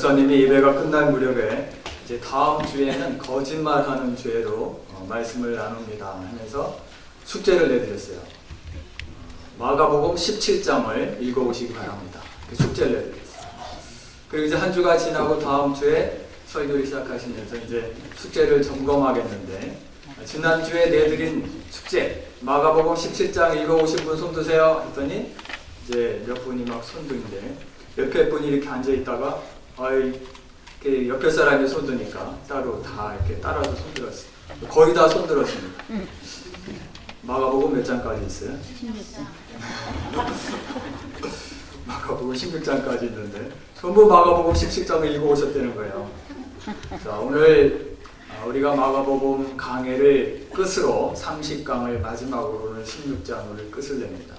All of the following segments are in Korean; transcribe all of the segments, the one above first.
목사님이 예배가 끝날 무렵에 이제 다음 주에는 거짓말하는 죄로 말씀을 나눕니다 하면서 숙제를 내드렸어요. 마가복음 17장을 읽어오시기 바랍니다. 그 숙제를 내드렸어요. 그리고 이제 한 주가 지나고 다음 주에 설교를 시작하시면서 이제 숙제를 점검하겠는데, 지난주에 내드린 숙제 마가복음 17장 읽어오신 분 손 드세요 했더니 이제 몇 분이 막 손 드는데, 옆에 분이 이렇게 앉아 있다가 이렇게 옆에 사람이 손 드니까 따로 다 이렇게 따라서 손 들었어요. 거의 다 손 들었습니다. 마가복음 몇 장까지 있어요? 16장. 마가복음 16장까지 있는데 전부 마가복음 17장을 읽어오셨다는 거예요. 자, 오늘 우리가 마가복음 강해를 끝으로 30강을 마지막으로는 16장을 끝을 냅니다.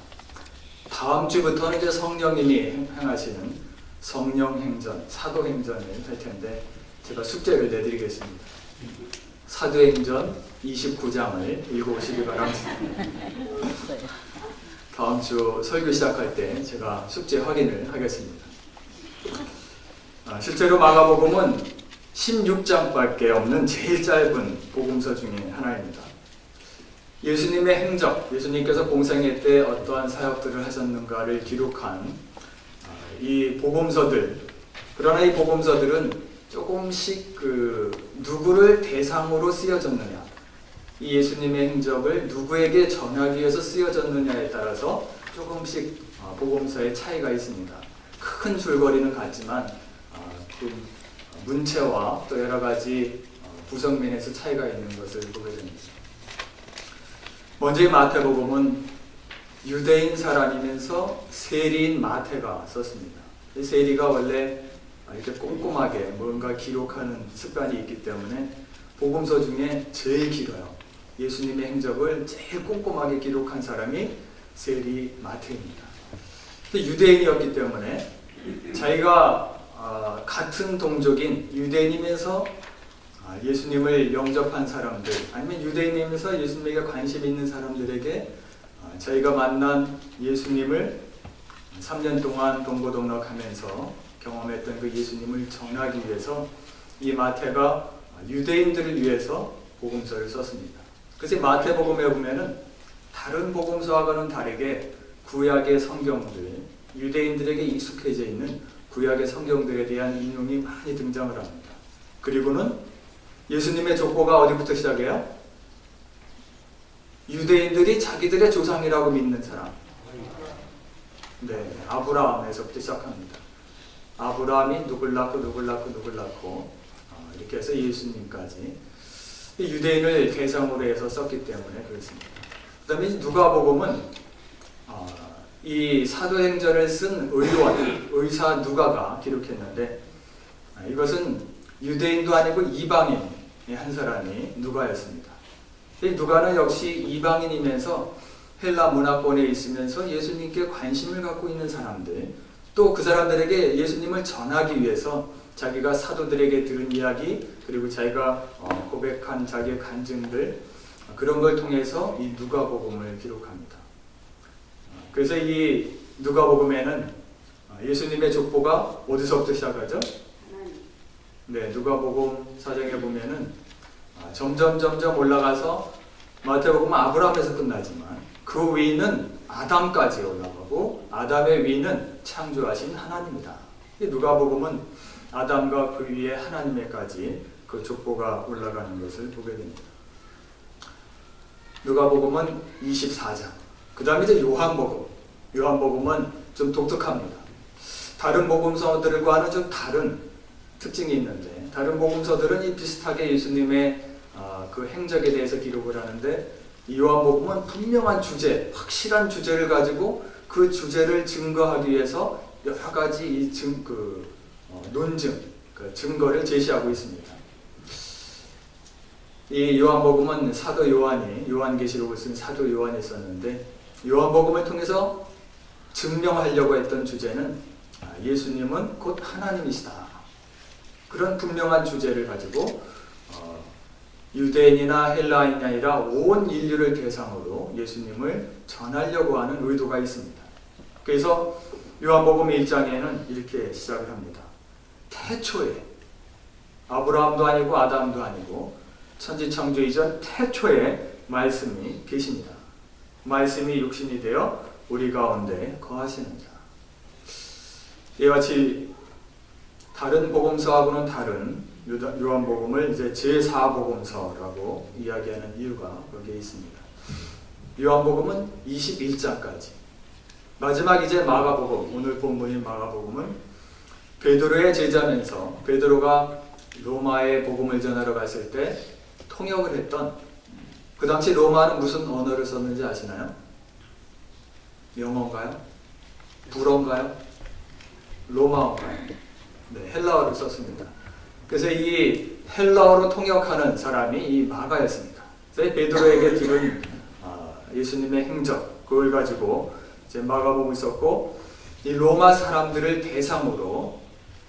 다음 주부터는 이제 성령님이 행하시는 성령행전, 사도행전을 할 텐데 제가 숙제를 내드리겠습니다. 사도행전 29장을 읽어오시기 바랍니다. 다음 주 설교 시작할 때 제가 숙제 확인을 하겠습니다. 실제로 마가복음은 16장밖에 없는 제일 짧은 복음서 중에 하나입니다. 예수님의 행적, 예수님께서 공생애 때 어떠한 사역들을 하셨는가를 기록한 이 복음서들, 그러나 이 복음서들은 조금씩 누구를 대상으로 쓰여졌느냐, 이 예수님의 행적을 누구에게 전하기 위해서 쓰여졌느냐에 따라서 조금씩 복음서의 차이가 있습니다. 큰 줄거리는 같지만 그 문체와 또 여러 가지 구성면에서 차이가 있는 것을 보게 됩니다. 먼저 이 마태복음은 유대인 사람이면서 세리인 마태가 썼습니다. 이 세리가 원래 이렇게 꼼꼼하게 뭔가 기록하는 습관이 있기 때문에 복음서 중에 제일 길어요. 예수님의 행적을 제일 꼼꼼하게 기록한 사람이 세리 마태입니다. 유대인이었기 때문에 자기가 같은 동족인 유대인이면서 예수님을 영접한 사람들, 아니면 유대인이면서 예수님에게 관심 있는 사람들에게 자기가 만난 예수님을 3년 동안 동고동락하면서 경험했던 그 예수님을 전하기 위해서 이 마태가 유대인들을 위해서 복음서를 썼습니다. 그래서 마태복음에 보면은 다른 복음서와는 다르게 구약의 성경들, 유대인들에게 익숙해져 있는 구약의 성경들에 대한 인용이 많이 등장을 합니다. 그리고는 예수님의 족보가 어디부터 시작해요? 유대인들이 자기들의 조상이라고 믿는 사람, 네, 아브라함에서부터 시작합니다. 아브라함이 누굴 낳고 이렇게 해서 예수님까지 유대인을 대상으로 해서 썼기 때문에 그렇습니다. 그 다음에 누가복음은 이 사도행전을 쓴 의사 누가가 기록했는데, 이것은 유대인도 아니고 이방인의 한 사람이 누가였습니다. 이 누가는 역시 이방인이면서 헬라 문화권에 있으면서 예수님께 관심을 갖고 있는 사람들, 또 그 사람들에게 예수님을 전하기 위해서 자기가 사도들에게 들은 이야기, 그리고 자기가 고백한 자기의 간증들, 그런 걸 통해서 이 누가복음을 기록합니다. 그래서 이 누가복음에는 예수님의 족보가 어디서부터 시작하죠? 네, 누가복음 4장에 보면은 점점 올라가서 마태복음은 아브라함에서 끝나지만 그 위는 아담까지 올라가고 아담의 위는 창조하신 하나님이다. 이 누가복음은 아담과 그 위에 하나님에까지 그 족보가 올라가는 것을 보게 됩니다. 누가복음은 24장. 그 다음에 이제 요한복음은 좀 독특합니다. 다른 복음서들과는 좀 다른 특징이 있는데, 다른 복음서들은 비슷하게 예수님의 그 행적에 대해서 기록을 하는데, 이 요한복음은 분명한 주제, 확실한 주제를 가지고 그 주제를 증거하기 위해서 여러 가지 논증, 그 증거를 제시하고 있습니다. 이 요한복음은 사도 요한이, 요한계시록을 쓴 사도 요한이 썼는데, 요한복음을 통해서 증명하려고 했던 주제는 예수님은 곧 하나님이시다. 그런 분명한 주제를 가지고 유대인이나 헬라인이 아니라 온 인류를 대상으로 예수님을 전하려고 하는 의도가 있습니다. 그래서 요한복음 1장에는 이렇게 시작을 합니다. 태초에, 아브라함도 아니고 아담도 아니고 천지창조 이전 태초에 말씀이 계십니다. 말씀이 육신이 되어 우리 가운데 거하시는 자. 이와 같이 다른 복음서하고는 다른 요한복음을 이제 제4복음서라고 이야기하는 이유가 거기에 있습니다. 요한복음은 21장까지, 마지막 이제 마가복음, 오늘 본문인 마가복음은 베드로의 제자면서 베드로가 로마에 복음을 전하러 갔을 때 통역을 했던, 그 당시 로마는 무슨 언어를 썼는지 아시나요? 영어인가요? 불어인가요? 로마어인가요? 네, 헬라어를 썼습니다. 그래서 이 헬라어로 통역하는 사람이 이 마가였습니다. 그래서 베드로에게 들은 예수님의 행적, 그걸 가지고 이제 마가복음을 썼고, 이 로마 사람들을 대상으로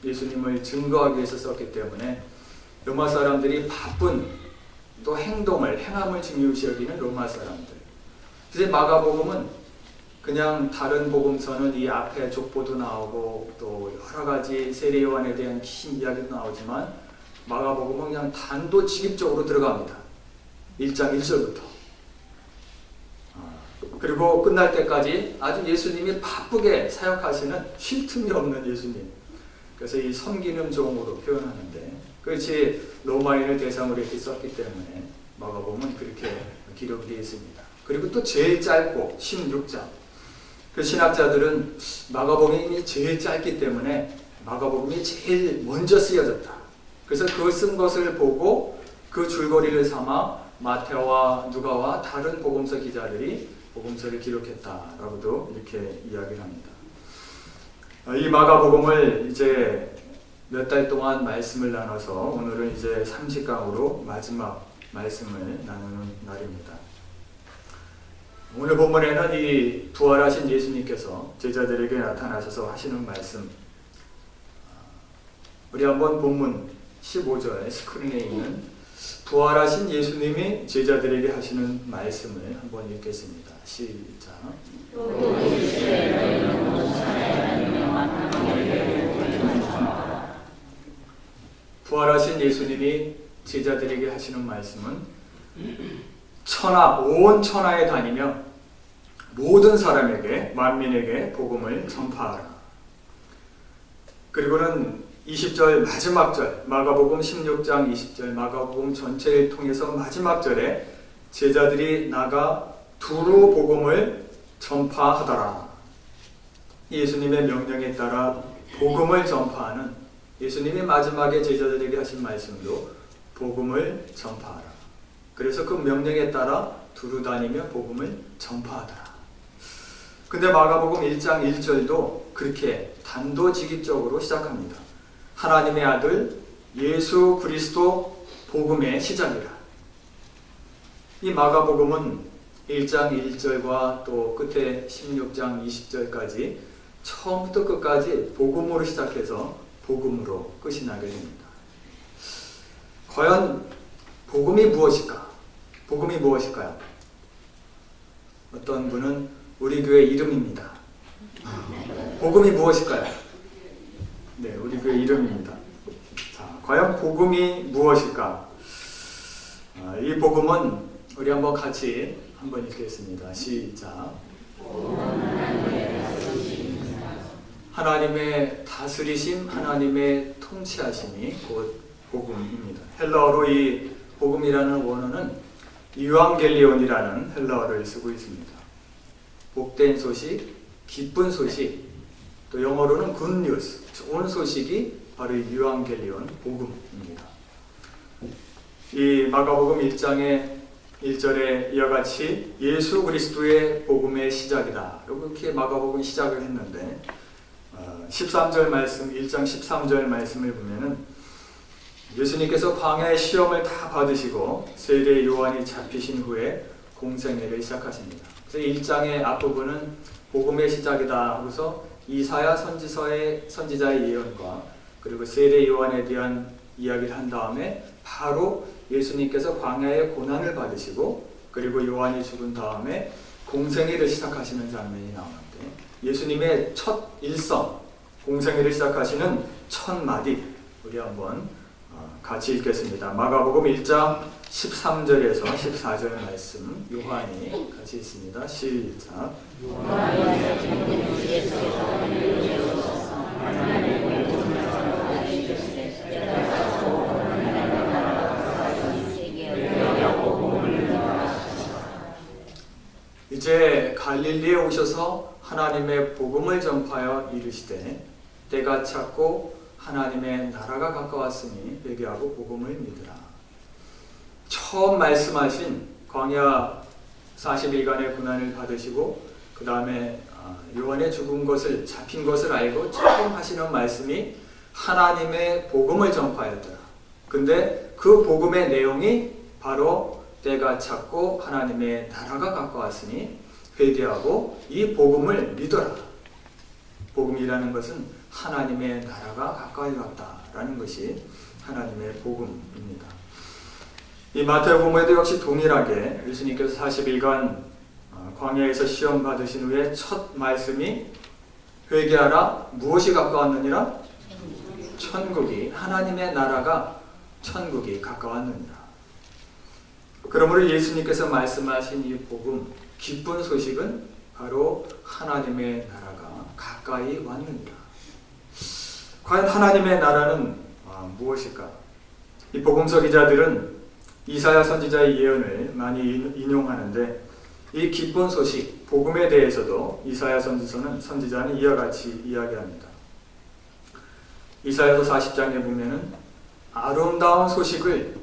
예수님을 증거하기 위해서 썼기 때문에 로마 사람들이 바쁜 또 행함을 중요시 여기는 로마 사람들. 그래서 마가복음은 그냥 다른 복음서는 이 앞에 족보도 나오고 또 여러 가지 세례 요한에 대한 긴 이야기도 나오지만 마가복음은 그냥 단도직입적으로 들어갑니다. 1장 1절부터. 그리고 끝날 때까지 아주 예수님이 바쁘게 사역하시는 쉴 틈이 없는 예수님. 그래서 이 섬기는 종으로 표현하는데, 그렇지 로마인을 대상으로 이렇게 썼기 때문에 마가복음은 그렇게 기록이 되어 있습니다. 그리고 또 제일 짧고 16장. 그 신학자들은 마가복음이 제일 짧기 때문에 마가복음이 제일 먼저 쓰여졌다. 그래서 그 쓴 것을 보고 그 줄거리를 삼아 마태와 누가와 다른 복음서 기자들이 복음서를 기록했다라고도 이렇게 이야기를 합니다. 이 마가복음을 이제 몇 달 동안 말씀을 나눠서 오늘은 이제 30강으로 마지막 말씀을 나누는 날입니다. 오늘 본문에는 이 부활하신 예수님께서 제자들에게 나타나셔서 하시는 말씀, 우리 한번 본문 15절 스크린에 있는 부활하신 예수님이 제자들에게 하시는 말씀을 한번 읽겠습니다. 시작. 부활하신 예수님이 제자들에게 하시는 말씀은 온 천하에 다니며 모든 사람에게, 만민에게 복음을 전파하라. 그리고는 20절 마지막 절, 마가복음 16장 20절, 마가복음 전체를 통해서 마지막 절에 제자들이 나가 두루 복음을 전파하더라. 예수님의 명령에 따라 복음을 전파하는, 예수님이 마지막에 제자들에게 하신 말씀도 복음을 전파하라. 그래서 그 명령에 따라 두루 다니며 복음을 전파하더라. 근데 마가복음 1장 1절도 그렇게 단도직입적으로 시작합니다. 하나님의 아들 예수 그리스도 복음의 시작이라. 이 마가복음은 1장 1절과 또 끝에 16장 20절까지 처음부터 끝까지 복음으로 시작해서 복음으로 끝이 나게 됩니다. 과연 복음이 무엇일까? 복음이 무엇일까요? 어떤 분은 우리 교회 이름입니다. 복음이 무엇일까요? 네, 우리 교회 이름입니다. 자, 과연 복음이 무엇일까? 이 복음은 우리 한번 같이 한번 읽겠습니다. 시작. 하나님의 다스리심, 하나님의 통치하심이 곧 복음입니다. 헬라어로 이 복음이라는 원어는 유앙겔리온이라는 헬라어를 쓰고 있습니다. 복된 소식, 기쁜 소식, 또 영어로는 굿뉴스, 좋은 소식이 바로 이 유앙겔리온 복음입니다. 이 마가복음 1장의 1절에 이와 같이 예수 그리스도의 복음의 시작이다, 이렇게 마가복음 시작을 했는데 13절 말씀, 1장 13절 말씀을 보면은 예수님께서 광야의 시험을 다 받으시고 세례 요한이 잡히신 후에 공생애를 시작하십니다. 그래서 1장의 앞부분은 복음의 시작이다 하고서 이사야 선지자의 예언과 그리고 세례 요한에 대한 이야기를 한 다음에 바로 예수님께서 광야의 고난을 받으시고 그리고 요한이 죽은 다음에 공생애를 시작하시는 장면이 나오는데, 예수님의 첫 일성, 공생애를 시작하시는 첫 마디, 우리 한번 같이 읽겠습니다. 마가복음 1장 13절에서 14절 말씀 요한이 같이 있습니다. 시작. 이제 갈릴리에 오셔서 하나님의 복음을 전파하여 이르시되 때가 찼고 하나님의 나라가 가까웠으니 회개하고 복음을 믿으라. 처음 말씀하신 광야 40일간의 고난을 받으시고 그 다음에 요한의 죽은 것을 잡힌 것을 알고 처음 하시는 말씀이 하나님의 복음을 전파하였더라. 근데 그 복음의 내용이 바로 때가 찼고 하나님의 나라가 가까웠으니 회개하고 이 복음을 믿어라. 복음이라는 것은 하나님의 나라가 가까이 왔다라는 것이 하나님의 복음입니다. 이 마태복음에도 역시 동일하게 예수님께서 40일간 광야에서 시험 받으신 후에 첫 말씀이 회개하라. 무엇이 가까웠느니라? 천국이, 하나님의 나라가 천국이 가까웠느니라. 그러므로 예수님께서 말씀하신 이 복음, 기쁜 소식은 바로 하나님의 나라가 가까이 왔느니라. 과연 하나님의 나라는 무엇일까? 이 복음서 기자들은 이사야 선지자의 예언을 많이 인용하는데 이 기쁜 소식, 복음에 대해서도 이사야 선지자는 이와 같이 이야기합니다. 이사야서 40장에 보면은 아름다운 소식을,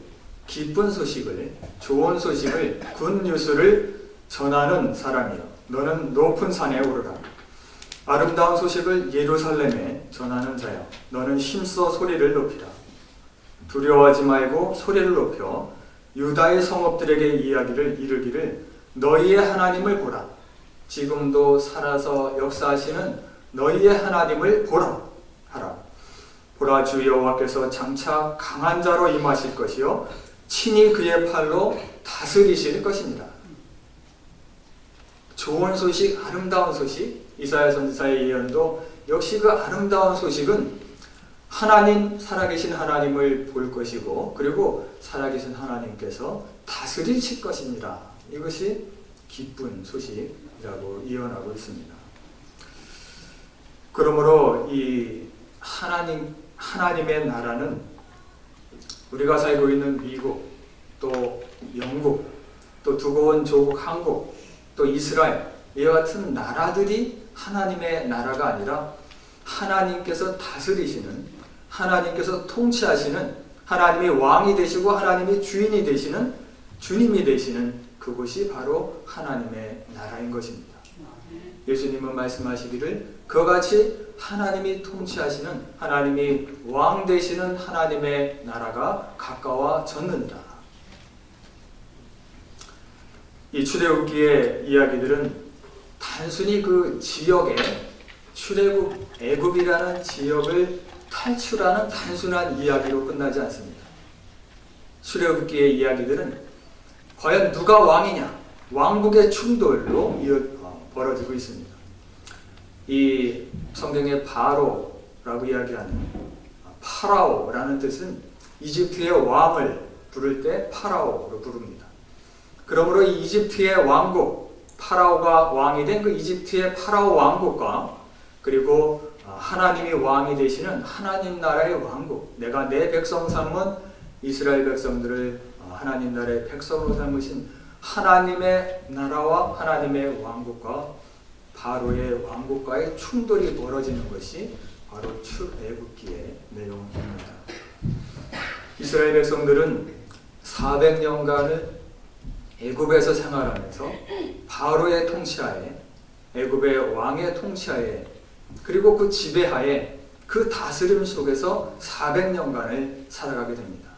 기쁜 소식을, 좋은 소식을, 굿뉴스를 전하는 사람이여 너는 높은 산에 오르라. 아름다운 소식을 예루살렘에 전하는 자여 너는 힘써 소리를 높이라. 두려워하지 말고 소리를 높여 유다의 성읍들에게 이야기를 이르기를 너희의 하나님을 보라. 지금도 살아서 역사하시는 너희의 하나님을 보라 하라. 보라, 주 여호와께서 장차 강한 자로 임하실 것이요 친히 그의 팔로 다스리실 것입니다. 좋은 소식, 아름다운 소식, 이사야 선지자의 예언도 역시 그 아름다운 소식은 하나님, 살아계신 하나님을 볼 것이고 그리고 살아계신 하나님께서 다스리실 것입니다. 이것이 기쁜 소식이라고 예언하고 있습니다. 그러므로 이 하나님의 나라는 우리가 살고 있는 미국, 또 영국, 또 두고 온 조국 한국, 또 이스라엘 이와 같은 나라들이 하나님의 나라가 아니라 하나님께서 다스리시는, 하나님께서 통치하시는, 하나님이 왕이 되시고 하나님이 주인이 되시는, 주님이 되시는 그곳이 바로 하나님의 나라인 것입니다. 예수님은 말씀하시기를 그와 같이 하나님이 통치하시는, 하나님이 왕 되시는 하나님의 나라가 가까워졌느니라. 이 출애굽기의 이야기들은 단순히 그 지역의 출애굽, 애굽이라는 지역을 탈출하는 단순한 이야기로 끝나지 않습니다. 출애굽기의 이야기들은 과연 누가 왕이냐, 왕국의 충돌로 벌어지고 있습니다. 이 성경의 바로라고 이야기하는 파라오라는 뜻은 이집트의 왕을 부를 때 파라오로 부릅니다. 그러므로 이 이집트의 왕국, 파라오가 왕이 된 그 이집트의 파라오 왕국과 그리고 하나님이 왕이 되시는 하나님 나라의 왕국, 내가 내 백성 삼은 이스라엘 백성들을 하나님 나라의 백성으로 삼으신 하나님의 나라와 하나님의 왕국과 바로의 왕국과의 충돌이 벌어지는 것이 바로 출애굽기의 내용입니다. 이스라엘 백성들은 400년간을 애굽에서 생활하면서 바로의 통치하에, 애굽의 왕의 통치하에, 그리고 그 지배하에, 그 다스림 속에서 400년간을 살아가게 됩니다.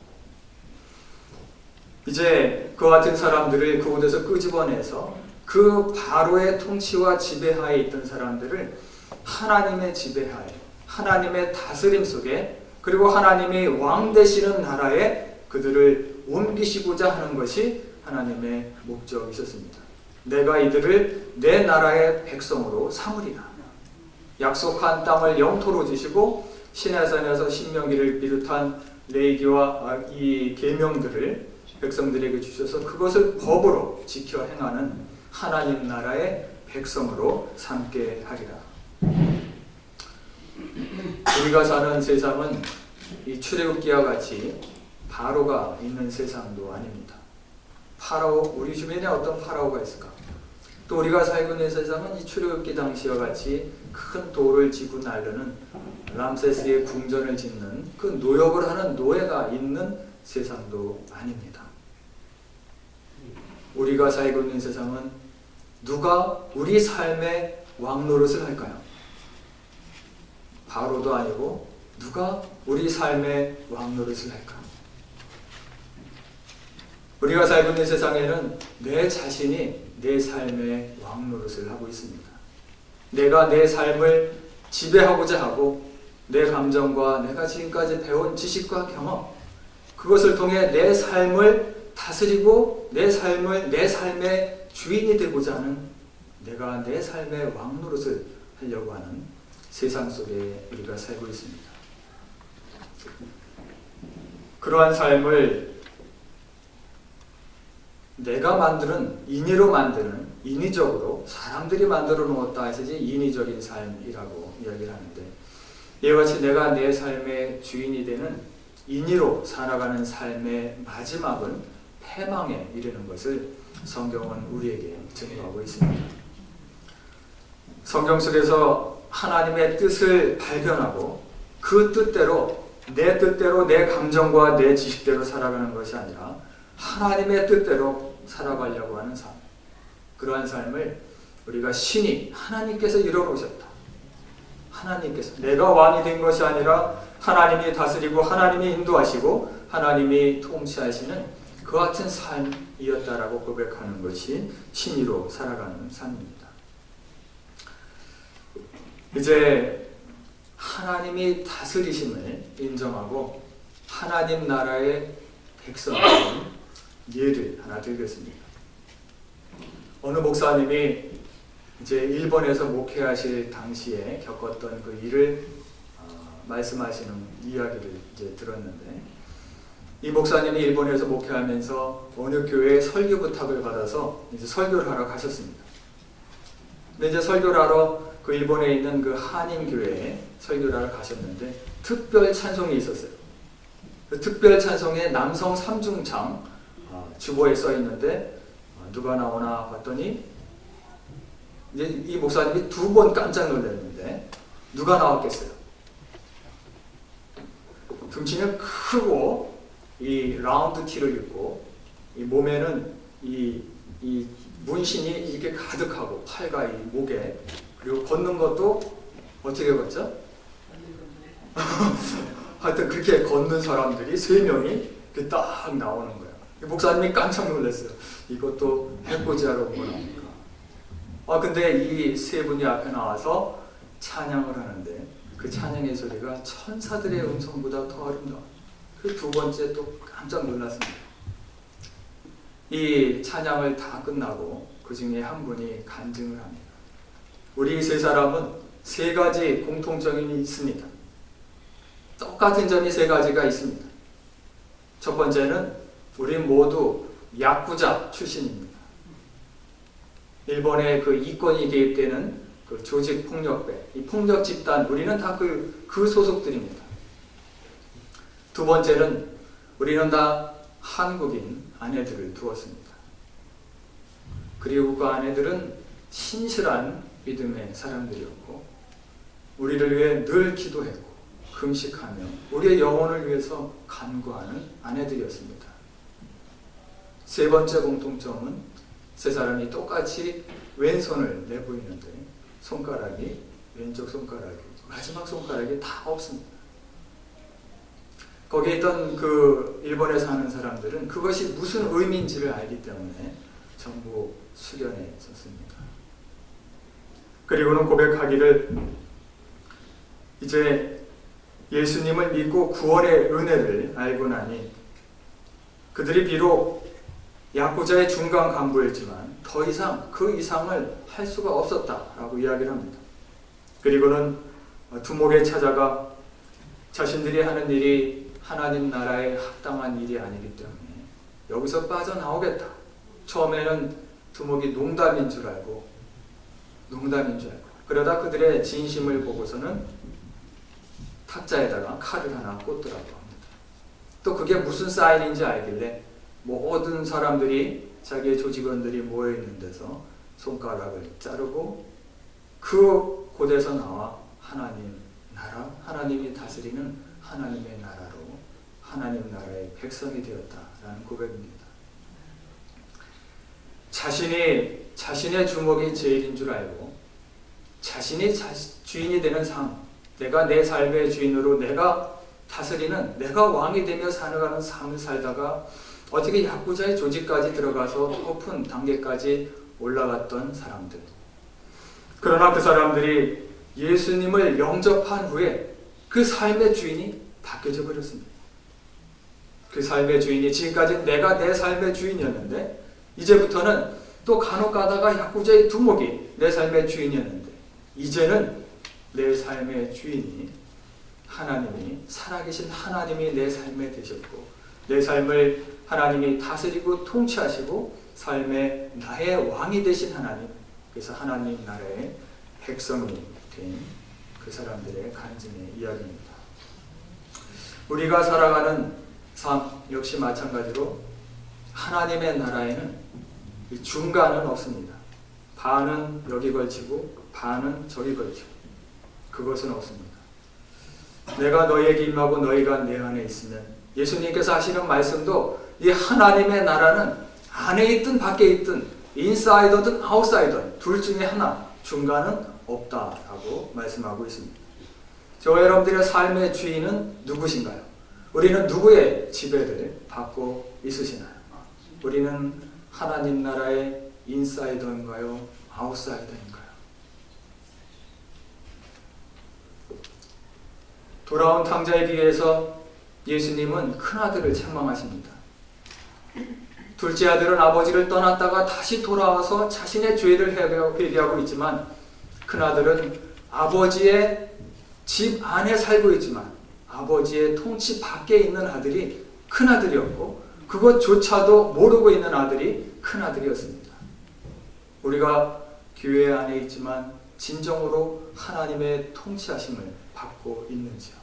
이제 그와 같은 사람들을 그곳에서 끄집어내서 그 바로의 통치와 지배하에 있던 사람들을 하나님의 지배하에, 하나님의 다스림 속에, 그리고 하나님이 왕 되시는 나라에 그들을 옮기시고자 하는 것이 하나님의 목적이셨습니다. 내가 이들을 내 나라의 백성으로 삼으리라. 약속한 땅을 영토로 주시고 시내산에서 신명기를 비롯한 레위기와 이 계명들을 백성들에게 주셔서 그것을 법으로 지켜 행하는 하나님 나라의 백성으로 삼게 하리라. 우리가 사는 세상은 이 출애굽기와 같이 바로가 있는 세상도 아닙니다. 파라오, 우리 주변에 어떤 파라오가 있을까? 또 우리가 살고 있는 세상은 이 출애굽기 당시와 같이 큰 돌을 지고 나르는 람세스의 궁전을 짓는 그 노역을 하는 노예가 있는 세상도 아닙니다. 우리가 살고 있는 세상은 누가 우리 삶의 왕 노릇을 할까요? 바로도 아니고 누가 우리 삶의 왕 노릇을 할까요? 우리가 살고 있는 세상에는 내 자신이 내 삶의 왕 노릇을 하고 있습니다. 내가 내 삶을 지배하고자 하고 내 감정과 내가 지금까지 배운 지식과 경험, 그것을 통해 내 삶을 다스리고 내 삶의 주인이 되고자 하는, 내가 내 삶의 왕 노릇을 하려고 하는 세상 속에 우리가 살고 있습니다. 그러한 삶을 내가 만드는, 인위로 만드는, 인위적으로 사람들이 만들어 놓았다 해서지 인위적인 삶이라고 이야기를 하는데, 이와 같이 내가 내 삶의 주인이 되는 인위로 살아가는 삶의 마지막은 패망에 이르는 것을 성경은 우리에게 증거하고 있습니다. 성경 속에서 하나님의 뜻을 발견하고 그 뜻대로, 내 감정과 내 지식대로 살아가는 것이 아니라 하나님의 뜻대로 살아가려고 하는 삶, 그러한 삶을 우리가 신이 하나님께서 이뤄놓으셨다. 하나님께서, 내가 왕이 된 것이 아니라 하나님이 다스리고 하나님이 인도하시고 하나님이 통치하시는 그 같은 삶이었다라고 고백하는 것이 신의로 살아가는 삶입니다. 이제 하나님이 다스리심을 인정하고 하나님 나라의 백성의 예를 하나 들겠습니다. 어느 목사님이 이제 일본에서 목회하실 당시에 겪었던 그 일을 말씀하시는 이야기를 이제 들었는데, 이 목사님이 일본에서 목회하면서 어느 교회에 설교 부탁을 받아서 이제 설교를 하러 가셨습니다. 근데 이제 설교를 하러 그 일본에 있는 그 한인 교회에 설교를 하러 가셨는데 특별 찬송이 있었어요. 그 특별 찬송에 남성 삼중창 주보에 써 있는데 누가 나오나 봤더니 이제 이 목사님이 2번 깜짝 놀랐는데 누가 나왔겠어요? 등치는 크고 이 라운드 티를 입고 이 몸에는 이 문신이 이렇게 가득하고 팔과 이 목에, 그리고 걷는 것도 어떻게 걷죠? 하여튼 그렇게 걷는 사람들이 3명이 이렇게 딱 나오는 거예요. 목사님이 깜짝 놀랐어요. 이것도 해코지하러 온 거랍니까? 근데 이 3분이 앞에 나와서 찬양을 하는데 그 찬양의 소리가 천사들의 음성보다 더 아름다워. 그 2번째 또 깜짝 놀랐습니다. 이 찬양을 다 끝나고 그 중에 한 분이 간증을 합니다. 우리 3사람은 3가지 공통점이 있습니다. 똑같은 점이 3가지가 있습니다. 첫 번째는 우리 모두 야쿠자 출신입니다. 일본의 그 이권이 개입되는 그 조직 폭력배, 이 폭력 집단, 우리는 다 그 소속들입니다. 2번째는 우리는 다 한국인 아내들을 두었습니다. 그리고 그 아내들은 신실한 믿음의 사람들이었고 우리를 위해 늘 기도했고 금식하며 우리의 영혼을 위해서 간구하는 아내들이었습니다. 3번째 공통점은 3사람이 똑같이 왼손을 내보이는데 손가락이, 왼쪽 손가락이, 마지막 손가락이 다 없습니다. 거기에 있던 그 일본에 사는 사람들은 그것이 무슨 의미인지를 알기 때문에 전부 수련에 섰습니다. 그리고는 고백하기를, 이제 예수님을 믿고 구원의 은혜를 알고 나니 그들이 비록 야쿠자의 중간 간부였지만 더 이상 그 이상을 할 수가 없었다라고 이야기를 합니다. 그리고는 두목에 찾아가 자신들이 하는 일이 하나님 나라에 합당한 일이 아니기 때문에 여기서 빠져나오겠다. 처음에는 두목이 농담인 줄 알고 그러다 그들의 진심을 보고서는 탁자에다가 칼을 하나 꽂더라고 합니다. 또 그게 무슨 사인인지 알길래 모든 사람들이 자기의 조직원들이 모여있는 데서 손가락을 자르고 그 곳에서 나와 하나님 나라, 하나님이 다스리는 하나님의 나라로 하나님 나라의 백성이 되었다라는 고백입니다. 자신이 자신의 주먹이 제일인 줄 알고 자신이 주인이 되는 삶, 내가 내 삶의 주인으로 내가 다스리는, 내가 왕이 되며 살아가는 삶을 살다가 어떻게 야쿠자의 조직까지 들어가서 높은 단계까지 올라갔던 사람들. 그러나 그 사람들이 예수님을 영접한 후에 그 삶의 주인이 바뀌어져 버렸습니다. 그 삶의 주인이 지금까지 내가 내 삶의 주인이었는데 이제부터는 또 간혹 가다가 야쿠자의 두목이 내 삶의 주인이었는데 이제는 내 삶의 주인이 하나님이, 살아계신 하나님이 내 삶에 되셨고 내 삶을 하나님이 다스리고 통치하시고 삶의 나의 왕이 되신 하나님, 그래서 하나님 나라의 백성이 된 그 사람들의 간증의 이야기입니다. 우리가 살아가는 삶 역시 마찬가지로 하나님의 나라에는 중간은 없습니다. 반은 여기 걸치고 반은 저기 걸치고 그것은 없습니다. 내가 너희에게 임하고 너희가 내 안에 있으면, 예수님께서 하시는 말씀도 이 하나님의 나라는 안에 있든 밖에 있든 인사이더든 아웃사이더 둘 중에 하나, 중간은 없다라고 말씀하고 있습니다. 저와 여러분들의 삶의 주인은 누구신가요? 우리는 누구의 지배를 받고 있으시나요? 우리는 하나님 나라의 인사이더인가요? 아웃사이더인가요? 돌아온 탕자에 비해서 예수님은 큰아들을 책망하십니다. 둘째 아들은 아버지를 떠났다가 다시 돌아와서 자신의 죄를 회개하고 있지만 큰아들은 아버지의 집 안에 살고 있지만 아버지의 통치 밖에 있는 아들이 큰아들이었고 그것조차도 모르고 있는 아들이 큰아들이었습니다. 우리가 교회 안에 있지만 진정으로 하나님의 통치하심을 받고 있는지요?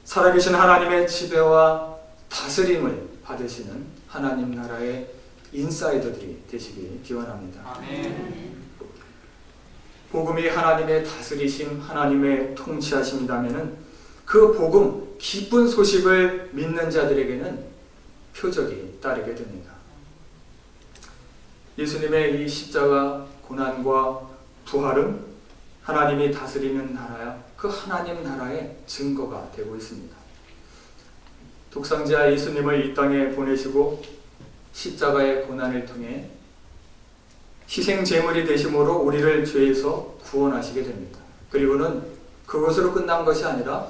살아계신 하나님의 지배와 다스림을 받으시는 하나님 나라의 인사이더들이 되시길 기원합니다. 아멘. 복음이 하나님의 다스리심, 하나님의 통치하심이라면 그 복음, 기쁜 소식을 믿는 자들에게는 표적이 따르게 됩니다. 예수님의 이 십자가 고난과 부활은 하나님이 다스리는 나라야 그 하나님 나라의 증거가 되고 있습니다. 독생자 예수님을 이 땅에 보내시고 십자가의 고난을 통해 희생 제물이 되심으로 우리를 죄에서 구원하시게 됩니다. 그리고는 그것으로 끝난 것이 아니라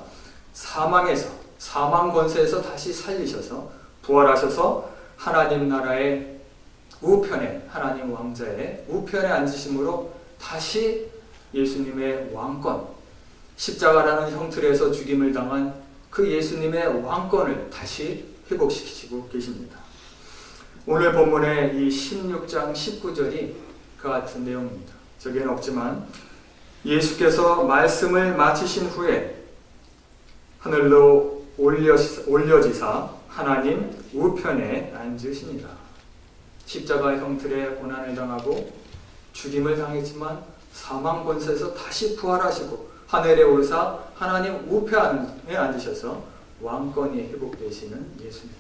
사망에서, 사망 권세에서 다시 살리셔서 부활하셔서 하나님 나라의 우편에, 하나님 왕자의 우편에 앉으심으로 다시 예수님의 왕권, 십자가라는 형틀에서 죽임을 당한 그 예수님의 왕권을 다시 회복시키시고 계십니다. 오늘 본문의 이 16장 19절이 그 같은 내용입니다. 저기에는 없지만 예수께서 말씀을 마치신 후에 하늘로 올려지사 하나님 우편에 앉으시니라. 십자가 형틀에 고난을 당하고 죽임을 당했지만 사망 권세에서 다시 부활하시고 하늘에 오르사 하나님 우편에 앉으셔서 왕권이 회복되시는 예수님.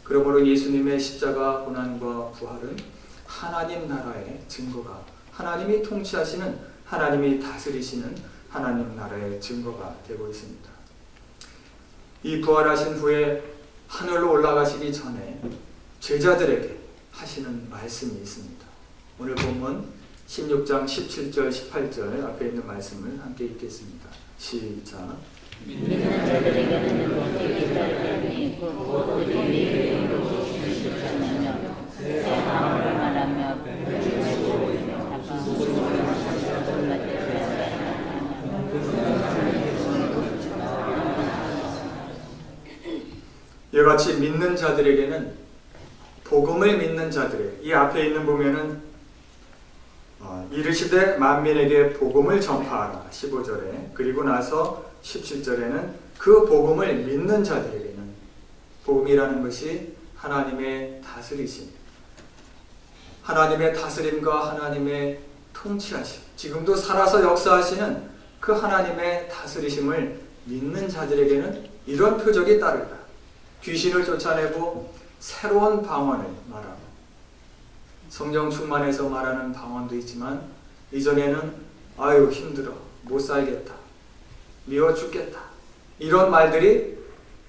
그러므로 예수님의 십자가 고난과 부활은 하나님 나라의 증거가, 하나님이 통치하시는, 하나님이 다스리시는 하나님 나라의 증거가 되고 있습니다. 이 부활하신 후에 하늘로 올라가시기 전에 제자들에게 하시는 말씀이 있습니다. 오늘 본문 16장 17절 18절 앞에 있는 말씀을 함께 읽겠습니다. 시작. 믿는 자들에게는 모두 기다리니 곧 우리 이름으로 주시는 새 마음을 말하며 같이 믿는 자들에게는, 복음을 믿는 자들의, 이 앞에 있는 보면은 이르시되 만민에게 복음을 전파하라 15절에, 그리고 나서 17절에는 그 복음을 믿는 자들에게는, 복음이라는 것이 하나님의 다스리심, 하나님의 다스림과 하나님의 통치하심, 지금도 살아서 역사하시는 그 하나님의 다스리심을 믿는 자들에게는 이런 표적이 따르다. 귀신을 쫓아내고 새로운 방언을 말하고, 성령 충만해서 말하는 방언도 있지만 이전에는 아유 힘들어, 못 살겠다, 미워 죽겠다, 이런 말들이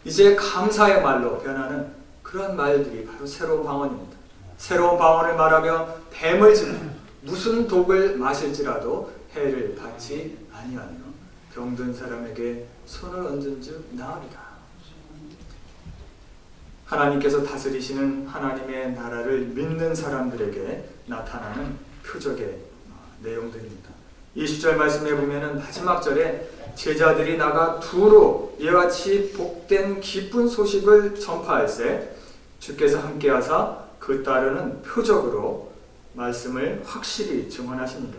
이제 감사의 말로 변하는 그런 말들이 바로 새로운 방언입니다. 새로운 방언을 말하며 뱀을 지며 무슨 독을 마실지라도 해를 받지 아니하며 병든 사람에게 손을 얹은즉 나으리라. 하나님께서 다스리시는 하나님의 나라를 믿는 사람들에게 나타나는 표적의 내용들입니다. 20절 말씀에 보면은 마지막 절에 제자들이 나가 두로 이와 같이 복된 기쁜 소식을 전파할세 주께서 함께하사 그 따르는 표적으로 말씀을 확실히 증언하십니다.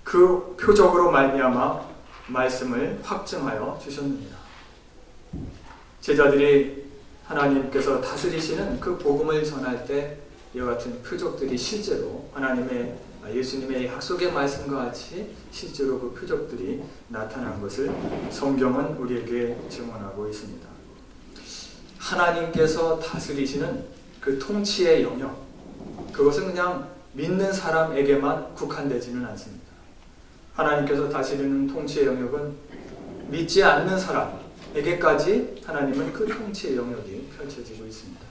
그 표적으로 말미암아 말씀을 확증하여 주셨느니라. 제자들이 하나님께서 다스리시는 그 복음을 전할 때 이와 같은 표적들이 실제로 하나님의 예수님의 약속의 말씀과 같이 실제로 그 표적들이 나타난 것을 성경은 우리에게 증언하고 있습니다. 하나님께서 다스리시는 그 통치의 영역, 그것은 그냥 믿는 사람에게만 국한되지는 않습니다. 하나님께서 다스리는 통치의 영역은 믿지 않는 사람에게까지 하나님은 그 통치의 영역이 펼쳐지고 있습니다.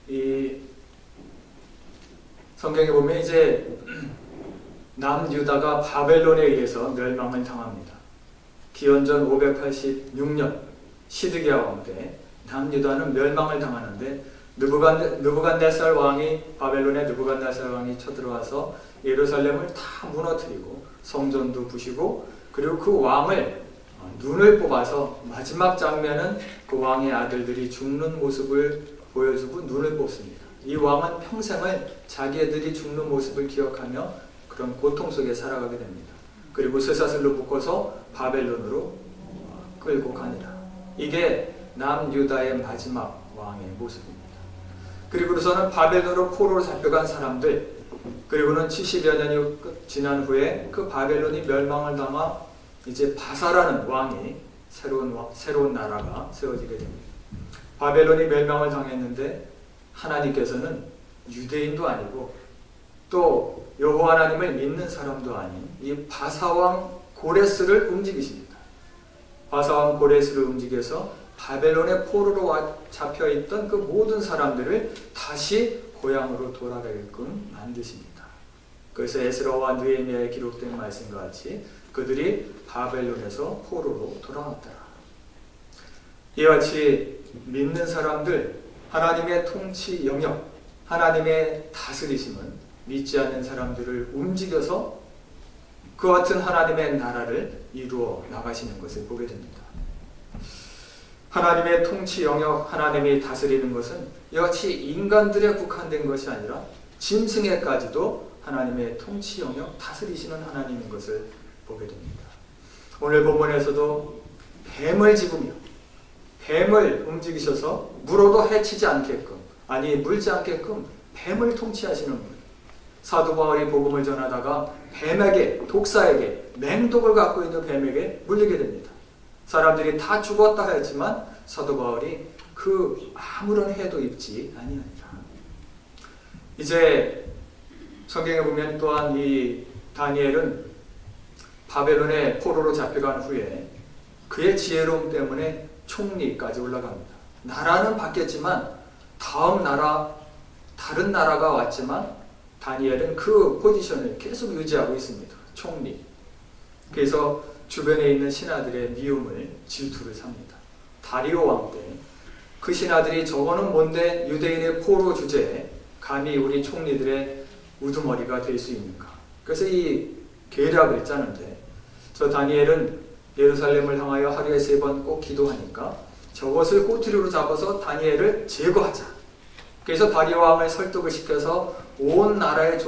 이 성경에 보면 이제 남유다가 바벨론에 의해서 멸망을 당합니다. 기원전 586년 시드기야 왕 때 남유다는 멸망을 당하는데 느부갓네살 왕이, 바벨론의 느부갓네살 왕이 쳐들어와서 예루살렘을 다 무너뜨리고 성전도 부시고, 그리고 그 왕을 눈을 뽑아서 마지막 장면은 그 왕의 아들들이 죽는 모습을 보여주고 눈을 뽑습니다. 이 왕은 평생을 자기들이 죽는 모습을 기억하며 그런 고통 속에 살아가게 됩니다. 그리고 쇠사슬로 묶어서 바벨론으로 끌고 가니라. 이게 남유다의 마지막 왕의 모습입니다. 그리고서는 바벨론으로 포로로 잡혀간 사람들, 그리고는 70여 년이 지난 후에 그 바벨론이 멸망을 당하 이제 바사라는 왕이 새로운 나라가 세워지게 됩니다. 바벨론이 멸망을 당했는데 하나님께서는 유대인도 아니고 또 여호와 하나님을 믿는 사람도 아닌 이 바사왕 고레스를 움직이십니다. 바사왕 고레스를 움직여서 바벨론의 포로로 잡혀있던 그 모든 사람들을 다시 고향으로 돌아가게끔 만드십니다. 그래서 에스라와 느헤미야에 기록된 말씀과 같이 그들이 바벨론에서 포로로 돌아왔더라. 이와 같이 믿는 사람들, 하나님의 통치 영역, 하나님의 다스리심은 믿지 않는 사람들을 움직여서 그 같은 하나님의 나라를 이루어 나가시는 것을 보게 됩니다. 하나님의 통치 영역, 하나님이 다스리는 것은 이같이 인간들에 국한된 것이 아니라 짐승에까지도 하나님의 통치 영역, 다스리시는 하나님인 것을 보게 됩니다. 오늘 본문에서도 뱀을 집으며 뱀을 움직이셔서 물어도 해치지 않게끔, 아니 물지 않게끔 뱀을 통치하시는 분. 사도 바울이 복음을 전하다가 뱀에게, 독사에게, 맹독을 갖고 있는 뱀에게 물리게 됩니다. 사람들이 다 죽었다 했지만 사도 바울이 그 아무런 해도 입지 아니하니라. 이제 성경에 보면 또한 이 다니엘은 바벨론의 포로로 잡혀간 후에 그의 지혜로움 때문에 총리까지 올라갑니다. 나라는 바뀌었지만 다른 나라가 왔지만 다니엘은 그 포지션을 계속 유지하고 있습니다. 총리. 그래서 주변에 있는 신하들의 미움을, 질투를 삽니다. 다리오 왕 때 그 신하들이 저거는 뭔데 유대인의 포로 주제에 감히 우리 총리들의 우두머리가 될 수 있는가. 그래서 이 계략을 짜는데 저 다니엘은 예루살렘을 향하여 하루에 3번 꼭 기도하니까 저것을 꼬투리로 잡아서 다니엘을 제거하자. 그래서 다리오 왕을 설득을 시켜서 온 나라의